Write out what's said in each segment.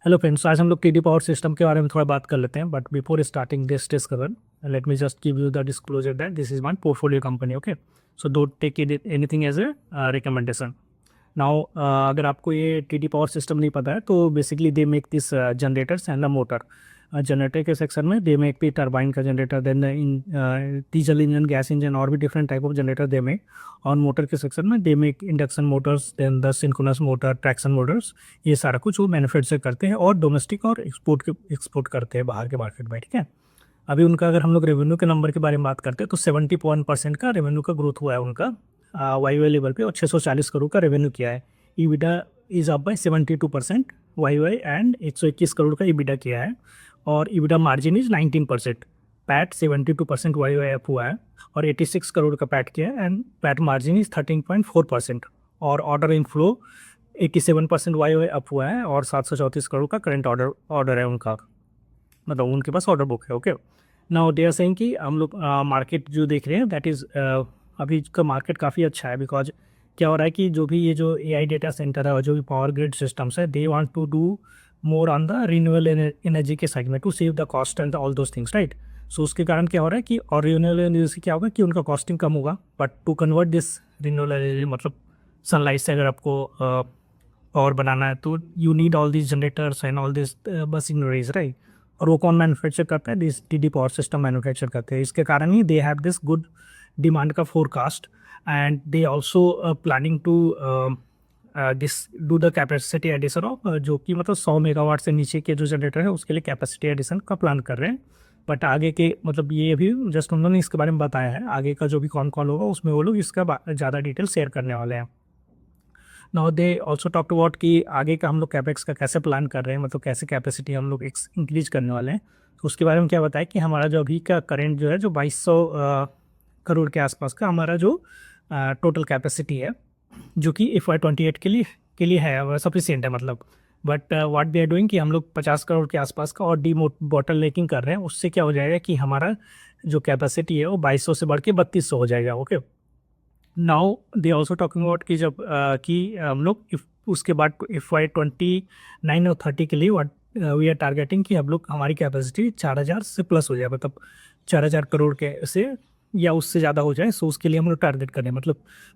Hello friends, आज हम लोग टीडी पावर सिस्टम के बारे में थोड़ा बात कर लेते हैं. But before starting this discussion, let me just give you the disclosure that this is my portfolio company. Okay, so don't take it anything as a recommendation. Now अगर आपको ये टीडी पावर सिस्टम नहीं पता है तो basically they make this generators and the motor. Generator के section में they make भी टरबाइन का generator, then diesel engine, gas engine और भी different type of generator they make. और मोटर के सेक्शन में they make induction motors, then the synchronous motor, traction motors. ये सारा कुछ वो मैन्युफैक्चर करते हैं और डोमेस्टिक और एक्सपोर्ट करते हैं बाहर के मार्केट में. ठीक है, अभी उनका अगर हम लोग रेवेन्यू के नंबर के बारे में बात करते हैं तो 71% का रेवेन्यू का ग्रोथ हुआ है उनका वाई लेवल पे, और 640 करोड़ का रेवेन्यू किया है. EBITDA is up by 72% Y and 121 crore का ईबिटा किया है. और EBITDA margin is 19%. PAT 72% Y up हुआ है और 86 करोड़ का पैट किया है एंड पैट मार्जिन इज 13.4%. और ऑर्डर इनफ्लो 87% वाई अप हुआ है और 734 करोड़ का करंट ऑर्डर है उनका, मतलब उनके पास ऑर्डर बुक है. Okay, now they are saying कि हम लोग मार्केट जो देख रहे हैं दैट इज़ अभी का मार्केट काफ़ी अच्छा है. बिकॉज क्या हो रहा है कि जो भी ये जो एआई डेटा सेंटर है और जो भी पावर ग्रिड सिस्टम्स है, they want to do more on the renewable energy के साइड में to save the cost and all those things, right. So उसके कारण क्या हो रहा है कि और रिन्यूएबल एनर्जी से क्या होगा कि उनका कॉस्टिंग कम होगा. But to convert this renewable energy, मतलब सनलाइट से अगर आपको पावर बनाना है तो you need all this generators and all this machineries, right. और वो कौन मैन्युफैक्चर करता है? This TD power system manufacture करते हैं. इसके कारण ही they have this good demand का forecast. And they also planning to this do the capacity addition of, जो कि मतलब 100 मेगावाट से नीचे के जो जनरेटर है उसके लिए कैपेसिटी एडिशन का प्लान कर रहे हैं. बट आगे के मतलब ये अभी जस्ट उन्होंने इसके बारे में बताया है. आगे का जो भी कॉन कॉल होगा उसमें वो लोग इसका ज़्यादा डिटेल शेयर करने वाले हैं. Now they also talk about कि आगे का हम लोग कैपेक्स का कैसे प्लान कर रहे हैं, मतलब कैसे कैपेसिटी हम लोग इंक्रीज करने वाले हैं. तो उसके बारे में क्या बताया कि हमारा जो अभी का करेंट जो है जो 2200 करोड़ के आसपास का हमारा जो टोटल कैपेसिटी है, जो कि FY28 के लिए है, सफिशियंट है मतलब. But what they are doing कि हम लोग 50 करोड़ के आसपास का और डी बॉटल लेकिंग कर रहे हैं. उससे क्या हो जाएगा कि हमारा जो कैपेसिटी है वो 2200 से बढ़ के 3200 हो जाएगा. Okay, now they also talking about कि जब कि हम लोग उसके बाद FY29 और 30 के लिए व्हाट वी आर टारगेटिंग कि हम लोग हमारी कैपेसिटी 4000 से प्लस हो जाए, मतलब 4000 करोड़ के से या उससे ज़्यादा हो जाए. सो उसके लिए हम लोग टारगेट करें मतलब.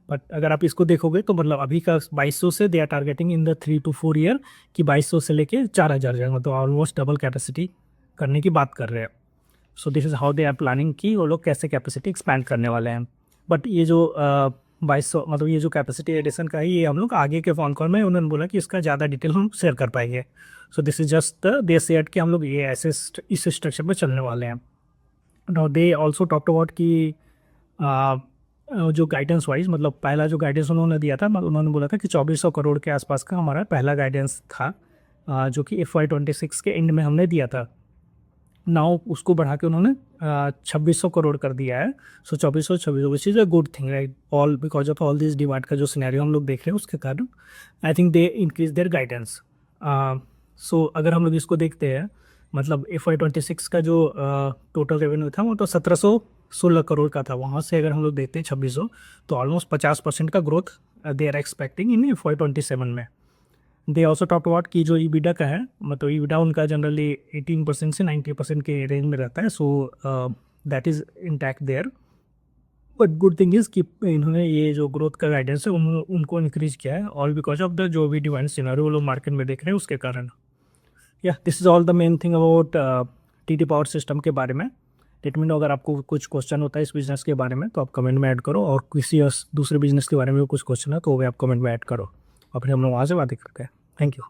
बट अगर आप इसको देखोगे तो मतलब अभी का 2200 से they are targeting in the 3 to 4 year कि 2200 से लेके 4000 जाए, मतलब ऑलमोस्ट डबल कैपेसिटी करने की बात कर रहे हैं. So this is how they are planning कि वो लोग कैसे कैपेसिटी एक्सपैंड करने वाले हैं. बट ये जो 2200 मतलब ये जो कैपेसिटी एडिशन का है, ये हम लोग आगे के फोन कॉल में उन्होंने बोला कि इसका ज़्यादा डिटेल हम शेयर कर पाएंगे. So this is just they said कि हम लोग ये ऐसे इस स्ट्रक्चर में चलने वाले हैं. Now they also talked about कि जो गाइडेंस वाइज, मतलब पहला जो गाइडेंस उन्होंने दिया था, उन्होंने बोला था कि 2400 करोड़ के आसपास का हमारा पहला गाइडेंस था, जो कि FY26 के एंड में हमने दिया था. नाउ उसको बढ़ा के उन्होंने 2600 करोड़ कर दिया है. सो 2400 which is a good thing, right. All because of all this demand का जो सिनेरियो हम लोग देख रहे हैं उसके कारण I think they increase their guidance. So अगर हम लोग इसको देखते हैं, मतलब FY26 का जो टोटल रेवेन्यू था वो तो 1716 करोड़ का था. वहाँ से अगर हम लोग देखते हैं 2600, तो ऑलमोस्ट 50% का growth they are expecting in FY27 में. दे ऑल्सो टॉक अबाउट कि जो ईबिटा का है, मतलब ईबिटा उनका जनरली 18% से 90% के रेंज में रहता है. So that is intact there. But good thing is कि इन्होंने ये जो ग्रोथ का गाइडेंस है उनको इंक्रीज किया है, ऑल बिकॉज ऑफ द जो भी डिमांड सिनेरियो वो लोग मार्केट में देख रहे हैं उसके कारण. या this is all the main thing about TD power system के बारे में. लेट मी नो अगर आपको कुछ क्वेश्चन होता है इस बिज़नेस के बारे में तो आप कमेंट में ऐड करो, और किसी दूसरे बिजनेस के बारे में कुछ क्वेश्चन है तो वो भी आप कमेंट में ऐड करो, और फिर हम लोग वहाँ से बातें करते हैं. Thank you.